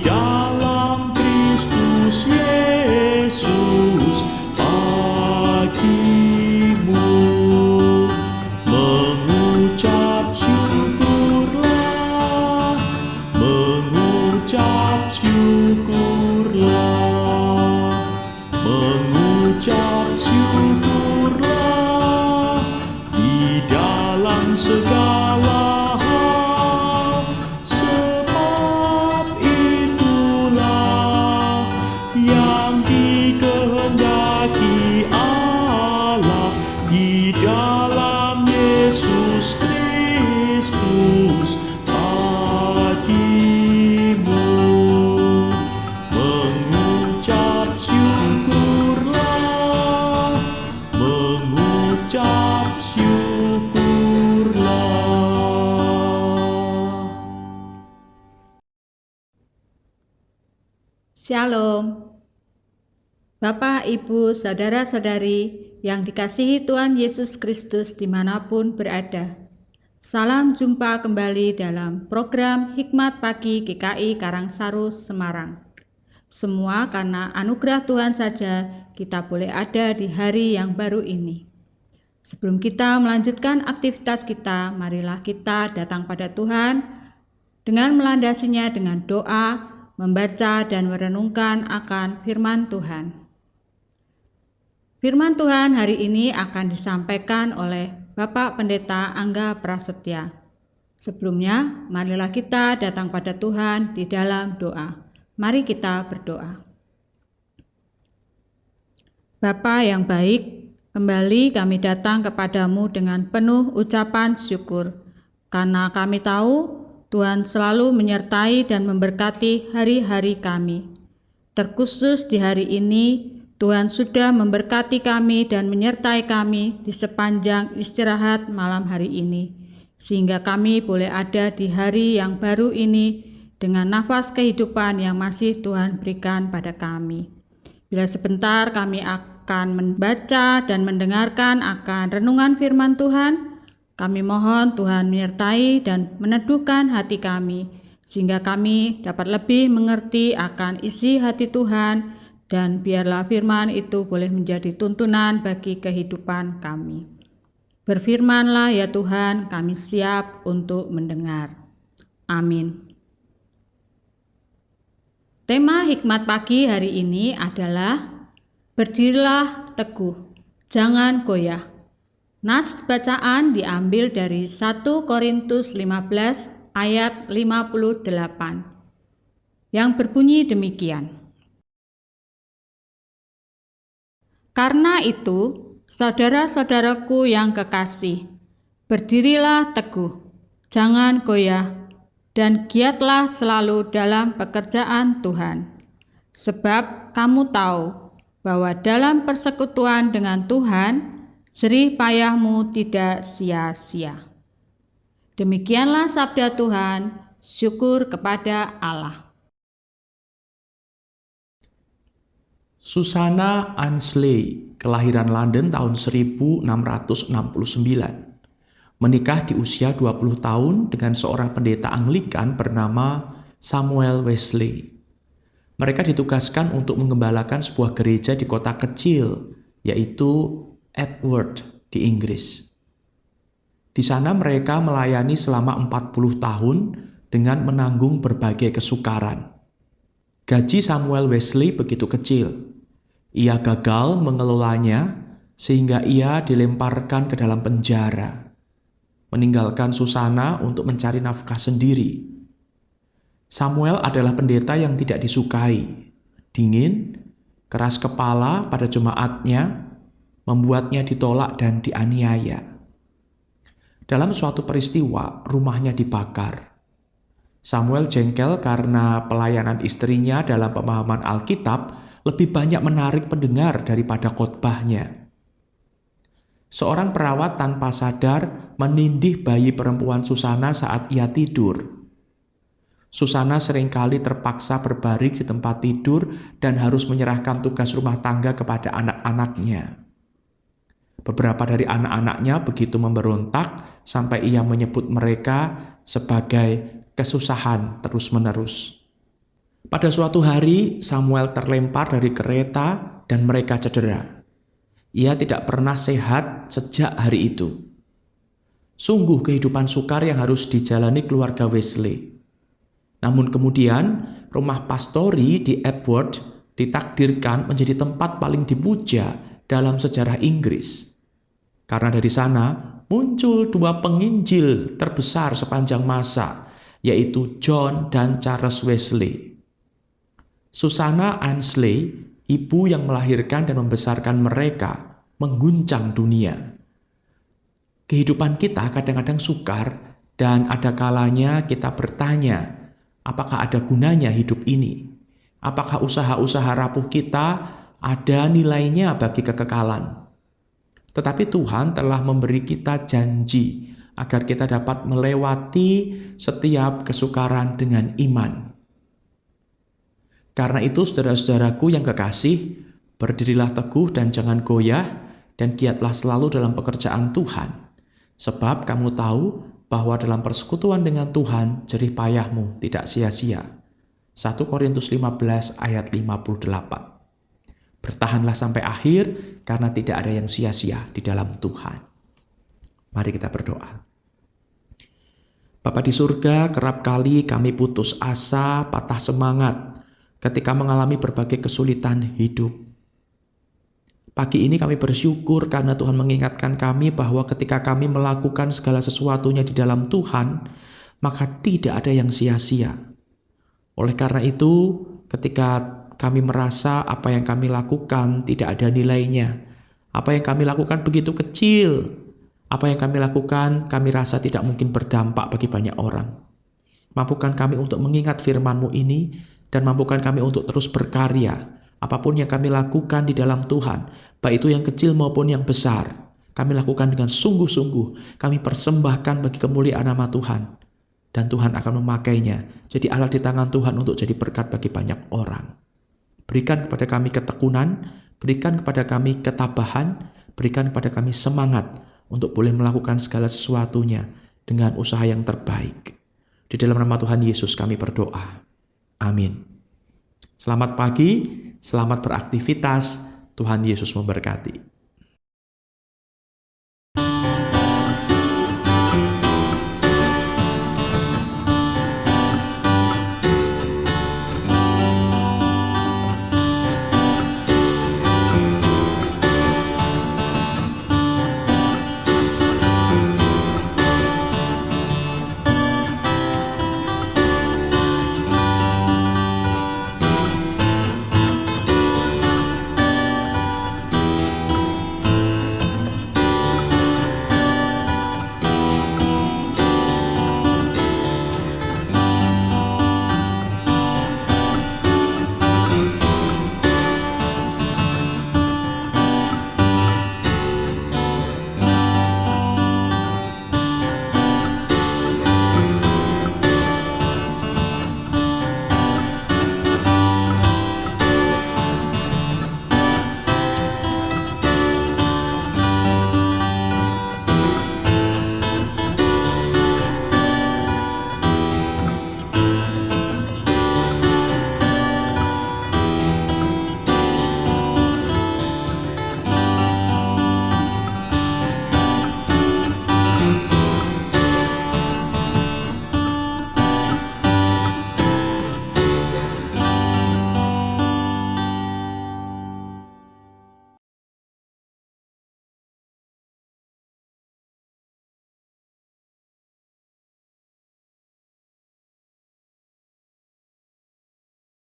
dalam Kristus Yesus bagimu. Mengucap syukurlah, mengucap syukurlah, mengucap syukurlah di dalam segala hal, sebab itulah yang dikehendaki Allah di dalam Yesus Kristus bagimu. Mengucap syukurlah, mengucap syukurlah. Shalom. Bapak, Ibu, Saudara-saudari yang dikasihi Tuhan Yesus Kristus dimanapun berada. Salam jumpa kembali dalam program Hikmat Pagi GKI Karangsaru Semarang. Semua karena anugerah Tuhan saja kita boleh ada di hari yang baru ini. Sebelum kita melanjutkan aktivitas kita, marilah kita datang pada Tuhan dengan melandasinya dengan doa, membaca dan merenungkan akan firman Tuhan. Firman Tuhan hari ini akan disampaikan oleh Bapak Pendeta Angga Prasetya. Sebelumnya, marilah kita datang pada Tuhan di dalam doa. Mari kita berdoa. Bapa yang baik, kembali kami datang kepadamu dengan penuh ucapan syukur, karena kami tahu Tuhan selalu menyertai dan memberkati hari-hari kami. Terkhusus di hari ini, Tuhan sudah memberkati kami dan menyertai kami di sepanjang istirahat malam hari ini, sehingga kami boleh ada di hari yang baru ini dengan nafas kehidupan yang masih Tuhan berikan pada kami. Bila sebentar kami akan membaca dan mendengarkan akan renungan firman Tuhan, kami mohon Tuhan menyertai dan meneduhkan hati kami, sehingga kami dapat lebih mengerti akan isi hati Tuhan, dan biarlah firman itu boleh menjadi tuntunan bagi kehidupan kami. Berfirmanlah ya Tuhan, kami siap untuk mendengar. Amin. Tema Hikmat Pagi hari ini adalah berdirilah teguh, jangan goyah. Nats bacaan diambil dari 1 Korintus 15 ayat 58 yang berbunyi demikian. Karena itu, saudara-saudaraku yang kekasih, berdirilah teguh, jangan goyah, dan giatlah selalu dalam pekerjaan Tuhan. Sebab kamu tahu bahwa dalam persekutuan dengan Tuhan, jerih payahmu tidak sia-sia. Demikianlah sabda Tuhan, syukur kepada Allah. Susanna Ainsley, kelahiran London tahun 1669. Menikah di usia 20 tahun dengan seorang pendeta Anglikan bernama Samuel Wesley. Mereka ditugaskan untuk mengembalakan sebuah gereja di kota kecil, yaitu Epworth di Inggris. Di sana mereka melayani selama 40 tahun dengan menanggung berbagai kesukaran. Gaji Samuel Wesley begitu kecil. Ia gagal mengelolanya sehingga ia dilemparkan ke dalam penjara, meninggalkan Susanna untuk mencari nafkah sendiri. Samuel adalah pendeta yang tidak disukai, dingin, keras kepala pada jemaatnya, membuatnya ditolak dan dianiaya. Dalam suatu peristiwa, rumahnya dibakar. Samuel jengkel karena pelayanan istrinya dalam pemahaman Alkitab lebih banyak menarik pendengar daripada khotbahnya. Seorang perawat tanpa sadar menindih bayi perempuan Susanna saat ia tidur. Susanna seringkali terpaksa berbaring di tempat tidur dan harus menyerahkan tugas rumah tangga kepada anak-anaknya. Beberapa dari anak-anaknya begitu memberontak sampai ia menyebut mereka sebagai kesusahan terus-menerus. Pada suatu hari, Samuel terlempar dari kereta dan mereka cedera. Ia tidak pernah sehat sejak hari itu. Sungguh kehidupan sukar yang harus dijalani keluarga Wesley. Namun kemudian, rumah pastori di Epworth ditakdirkan menjadi tempat paling dipuja dalam sejarah Inggris. Karena dari sana muncul dua penginjil terbesar sepanjang masa, yaitu John dan Charles Wesley. Susanna Annesley, ibu yang melahirkan dan membesarkan mereka, mengguncang dunia. Kehidupan kita kadang-kadang sukar dan ada kalanya kita bertanya, apakah ada gunanya hidup ini? Apakah usaha-usaha rapuh kita ada nilainya bagi kekekalan? Tetapi Tuhan telah memberi kita janji agar kita dapat melewati setiap kesukaran dengan iman. Karena itu saudara-saudaraku yang kekasih, berdirilah teguh dan jangan goyah, dan giatlah selalu dalam pekerjaan Tuhan. Sebab kamu tahu bahwa dalam persekutuan dengan Tuhan, jerih payahmu tidak sia-sia. 1 Korintus 15 ayat 58. Bertahanlah sampai akhir, karena tidak ada yang sia-sia di dalam Tuhan. Mari kita berdoa. Bapa di surga, kerap kali kami putus asa, patah semangat, ketika mengalami berbagai kesulitan hidup. Pagi ini kami bersyukur karena Tuhan mengingatkan kami bahwa ketika kami melakukan segala sesuatunya di dalam Tuhan, maka tidak ada yang sia-sia. Oleh karena itu, ketika kami merasa apa yang kami lakukan tidak ada nilainya, apa yang kami lakukan begitu kecil, apa yang kami lakukan kami rasa tidak mungkin berdampak bagi banyak orang. Mampukan kami untuk mengingat firman-Mu ini, dan mampukan kami untuk terus berkarya. Apapun yang kami lakukan di dalam Tuhan, baik itu yang kecil maupun yang besar, kami lakukan dengan sungguh-sungguh. Kami persembahkan bagi kemuliaan nama Tuhan. Dan Tuhan akan memakainya jadi alat di tangan Tuhan untuk jadi berkat bagi banyak orang. Berikan kepada kami ketekunan, berikan kepada kami ketabahan, berikan kepada kami semangat untuk boleh melakukan segala sesuatunya dengan usaha yang terbaik. Di dalam nama Tuhan Yesus kami berdoa. Amin. Selamat pagi, selamat beraktivitas. Tuhan Yesus memberkati.